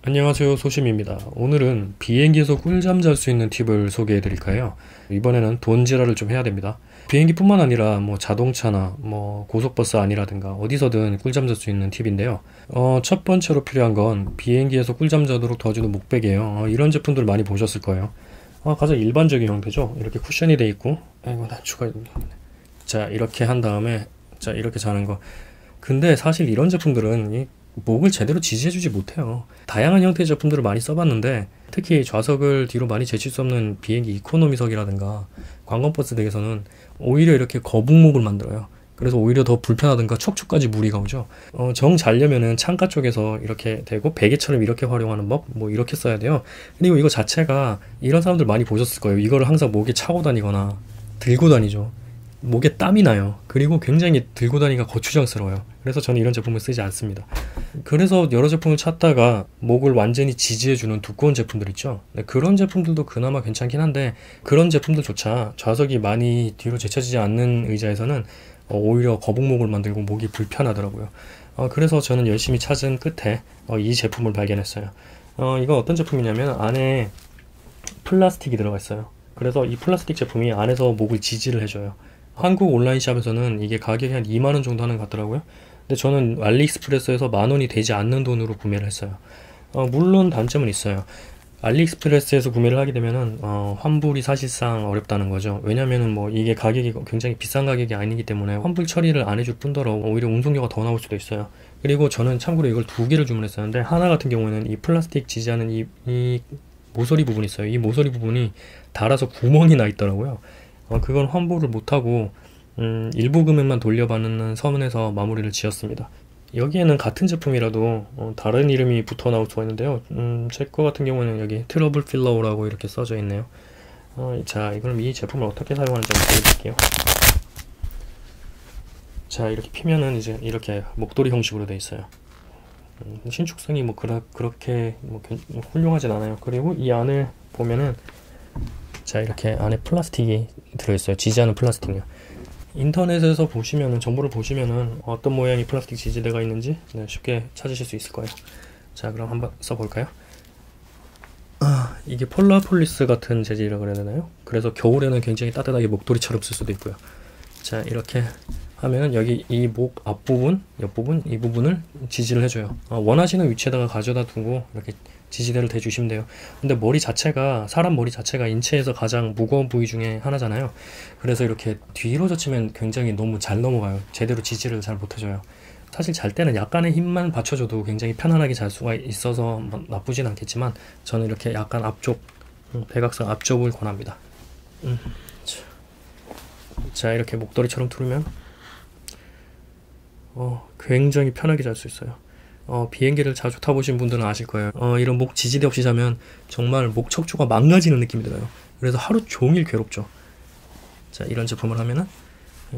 안녕하세요, 소심입니다. 오늘은 비행기에서 꿀잠 잘 수 있는 팁을 소개해 드릴까요? 이번에는 돈지랄을 좀 해야 됩니다. 비행기뿐만 아니라 자동차나 고속버스 안이라든가 어디서든 꿀잠 잘 수 있는 팁인데요. 첫 번째로 필요한 건 비행기에서 꿀잠 자도록 도와주는 목베개예요. 이런 제품들 많이 보셨을 거예요. 가장 일반적인 형태죠. 이렇게 쿠션이 돼 있고, 아이고 나 추가. 자, 이렇게 한 다음에 자, 이렇게 자는 거. 근데 사실 이런 제품들은 이 목을 제대로 지지해주지 못해요. 다양한 형태의 제품들을 많이 써봤는데, 특히 좌석을 뒤로 많이 제칠 수 없는 비행기 이코노미석이라든가 관광버스 등에서는 오히려 이렇게 거북목을 만들어요. 그래서 오히려 더 불편하든가 척추까지 무리가 오죠. 정 자려면은 창가 쪽에서 이렇게 대고 베개처럼 이렇게 활용하는 법, 이렇게 써야 돼요. 그리고 이거 자체가 이런 사람들 많이 보셨을 거예요. 이거를 항상 목에 차고 다니거나 들고 다니죠. 목에 땀이 나요. 그리고 굉장히 들고 다니기가 거추장스러워요. 그래서 저는 이런 제품을 쓰지 않습니다. 그래서 여러 제품을 찾다가 목을 완전히 지지해주는 두꺼운 제품들 있죠. 네, 그런 제품들도 그나마 괜찮긴 한데, 그런 제품들조차 좌석이 많이 뒤로 제쳐지지 않는 의자에서는 오히려 거북목을 만들고 목이 불편하더라고요. 그래서 저는 열심히 찾은 끝에 이 제품을 발견했어요. 이건 어떤 제품이냐면 안에 플라스틱이 들어가 있어요. 그래서 이 플라스틱 제품이 안에서 목을 지지를 해줘요. 한국 온라인샵에서는 이게 가격이 한 2만원 정도 하는 것 같더라고요. 근데 저는 알리익스프레스에서 만원이 되지 않는 돈으로 구매를 했어요. 물론 단점은 있어요. 알리익스프레스에서 구매를 하게 되면은 환불이 사실상 어렵다는 거죠. 왜냐면은 이게 가격이 굉장히 비싼 가격이 아니기 때문에 환불 처리를 안 해줄 뿐더러 오히려 운송료가 더 나올 수도 있어요. 그리고 저는 참고로 이걸 두 개를 주문했었는데, 하나 같은 경우에는 이 플라스틱 지지하는 이 모서리 부분이 있어요. 이 모서리 부분이 닳아서 구멍이 나 있더라고요. 그건 환불을 못하고 일부 금액만 돌려받는 선에서 마무리를 지었습니다. 여기에는 같은 제품이라도 다른 이름이 붙어 나올 수가 있는데요. 제 거 같은 경우는 여기 트러블 필러우라고 이렇게 써져 있네요. 자, 그럼 이 제품을 어떻게 사용하는지 한번 보여드릴게요. 자, 이렇게 피면은 이제 이렇게 목도리 형식으로 되어 있어요. 신축성이 그렇게 훌륭하진 않아요. 그리고 이 안을 보면은, 자, 이렇게 안에 플라스틱이 들어있어요. 지지하는 플라스틱이요. 인터넷에서 보시면은, 정보를 보시면은 어떤 모양의 플라스틱 지지대가 있는지 쉽게 찾으실 수 있을 거예요. 자, 그럼 한번 써볼까요? 이게 폴라폴리스 같은 재질이라고 그래야 되나요? 그래서 겨울에는 굉장히 따뜻하게 목도리처럼 쓸 수도 있고요. 자, 이렇게 하면은 여기 이 목 앞부분, 옆부분, 이 부분을 지지를 해줘요. 원하시는 위치에다가 가져다 두고 이렇게 지지대를 대주시면 돼요. 근데 사람 머리 자체가 인체에서 가장 무거운 부위 중에 하나잖아요. 그래서 이렇게 뒤로 젖히면 굉장히 너무 잘 넘어가요. 제대로 지지를 잘 못해줘요. 사실 잘 때는 약간의 힘만 받쳐줘도 굉장히 편안하게 잘 수가 있어서 나쁘진 않겠지만, 저는 이렇게 약간 앞쪽, 백악선 앞쪽을 권합니다. 자, 이렇게 목도리처럼 두르면 굉장히 편하게 잘 수 있어요. 비행기를 자주 타보신 분들은 아실 거예요. 이런 목 지지대 없이 자면 정말 목 척추가 망가지는 느낌이 들어요. 그래서 하루 종일 괴롭죠. 자, 이런 제품을 하면은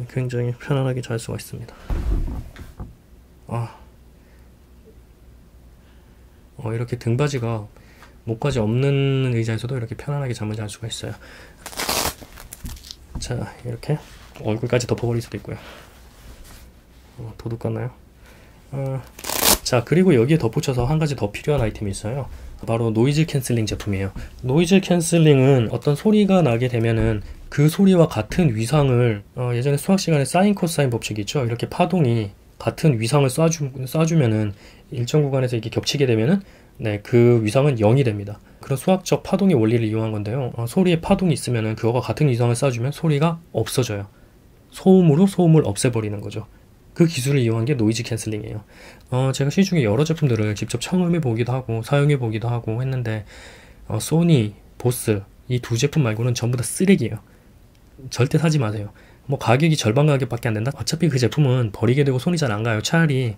굉장히 편안하게 잘 수가 있습니다. 이렇게 등받이가 목까지 없는 의자에서도 이렇게 편안하게 잠을 잘 수가 있어요. 자, 이렇게 얼굴까지 덮어버릴 수도 있고요. 도둑 같나요? 자, 그리고 여기에 덧붙여서 한 가지 더 필요한 아이템이 있어요. 바로 노이즈 캔슬링 제품이에요. 노이즈 캔슬링은 어떤 소리가 나게 되면은 그 소리와 같은 위상을, 예전에 수학 시간에 사인 코사인 법칙이 있죠. 이렇게 파동이 같은 위상을 쏴주면은 일정 구간에서 이렇게 겹치게 되면은 그 위상은 0이 됩니다. 그런 수학적 파동의 원리를 이용한 건데요. 소리에 파동이 있으면은 그거가 같은 위상을 쏴주면 소리가 없어져요. 소음으로 소음을 없애버리는 거죠. 그 기술을 이용한 게 노이즈 캔슬링이에요. 제가 시중에 여러 제품들을 직접 청음해 보기도 하고 사용해 보기도 하고 했는데, 소니, 보스 이 두 제품 말고는 전부 다 쓰레기예요. 절대 사지 마세요. 가격이 절반 가격밖에 안 된다? 어차피 그 제품은 버리게 되고 손이 잘 안 가요. 차라리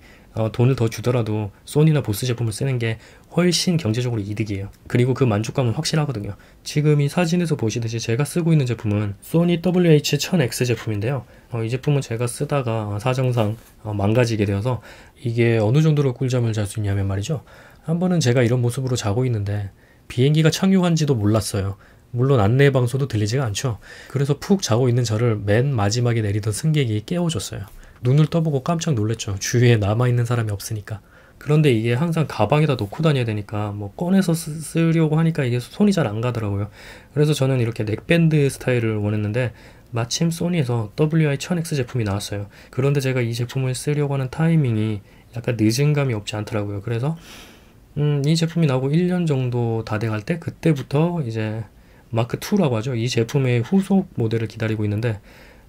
돈을 더 주더라도 소니나 보스 제품을 쓰는 게 훨씬 경제적으로 이득이에요. 그리고 그 만족감은 확실하거든요. 지금 이 사진에서 보시듯이 제가 쓰고 있는 제품은 소니 WH-1000X 제품인데요. 이 제품은 제가 쓰다가 사정상 망가지게 되어서, 이게 어느 정도로 꿀잠을 잘 수 있냐면 말이죠. 한 번은 제가 이런 모습으로 자고 있는데 비행기가 착륙한지도 몰랐어요. 물론 안내방송도 들리지가 않죠. 그래서 푹 자고 있는 저를 맨 마지막에 내리던 승객이 깨워줬어요. 눈을 떠보고 깜짝 놀랐죠. 주위에 남아있는 사람이 없으니까. 그런데 이게 항상 가방에다 놓고 다녀야 되니까 뭐 꺼내서 쓰려고 하니까 이게 손이 잘 안 가더라고요. 그래서 저는 이렇게 넥밴드 스타일을 원했는데 마침 소니에서 WI-1000X 제품이 나왔어요. 그런데 제가 이 제품을 쓰려고 하는 타이밍이 약간 늦은 감이 없지 않더라고요. 그래서 이 제품이 나오고 1년 정도 다 돼갈 때 그때부터 이제 마크2라고 하죠. 이 제품의 후속 모델을 기다리고 있는데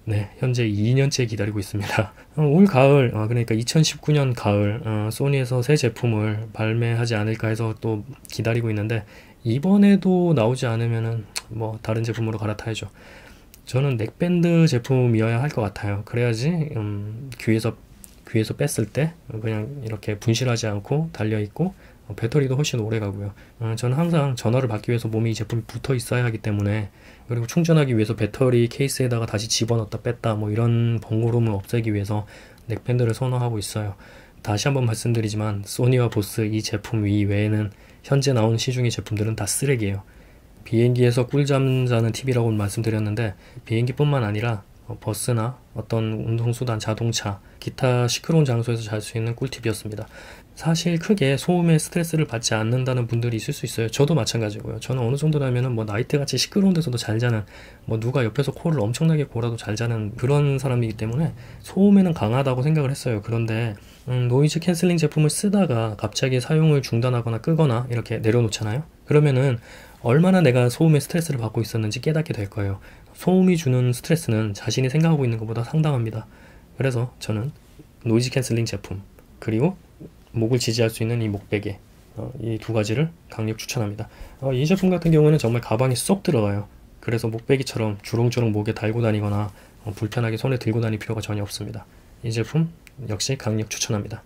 네, 현재 2년째 기다리고 있습니다. 올 가을, 그러니까 2019년 가을 소니에서 새 제품을 발매하지 않을까 해서 또 기다리고 있는데 이번에도 나오지 않으면은 뭐 다른 제품으로 갈아타야죠. 저는 넥밴드 제품이어야 할 것 같아요. 그래야지 귀에서 뺐을 때 그냥 이렇게 분실하지 않고 달려있고 배터리도 훨씬 오래 가고요. 저는 항상 전화를 받기 위해서 몸에 이 제품이 붙어 있어야 하기 때문에, 그리고 충전하기 위해서 배터리 케이스에다가 다시 집어넣었다 뺐다 뭐 이런 번거로움을 없애기 위해서 넥밴드를 선호하고 있어요. 다시 한번 말씀드리지만 소니와 보스 이 제품 이외에는 현재 나온 시중의 제품들은 다 쓰레기예요. 비행기에서 꿀잠 자는 팁이라고 말씀드렸는데 비행기뿐만 아니라 버스나 어떤 운송수단, 자동차, 기타 시끄러운 장소에서 잘 수 있는 꿀팁이었습니다. 사실 크게 소음에 스트레스를 받지 않는다는 분들이 있을 수 있어요. 저도 마찬가지고요. 저는 어느 정도라면은 뭐 나이트같이 시끄러운 데서도 잘 자는, 뭐 누가 옆에서 코를 엄청나게 골아도 잘 자는 그런 사람이기 때문에 소음에는 강하다고 생각을 했어요. 그런데 노이즈 캔슬링 제품을 쓰다가 갑자기 사용을 중단하거나 끄거나 이렇게 내려놓잖아요. 그러면은 얼마나 내가 소음에 스트레스를 받고 있었는지 깨닫게 될 거예요. 소음이 주는 스트레스는 자신이 생각하고 있는 것보다 상당합니다. 그래서 저는 노이즈 캔슬링 제품, 그리고 목을 지지할 수 있는 이 목베개, 이 두 가지를 강력 추천합니다. 이 제품 같은 경우는 정말 가방에 쏙 들어가요. 그래서 목베개처럼 주렁주렁 목에 달고 다니거나 불편하게 손에 들고 다닐 필요가 전혀 없습니다. 이 제품 역시 강력 추천합니다.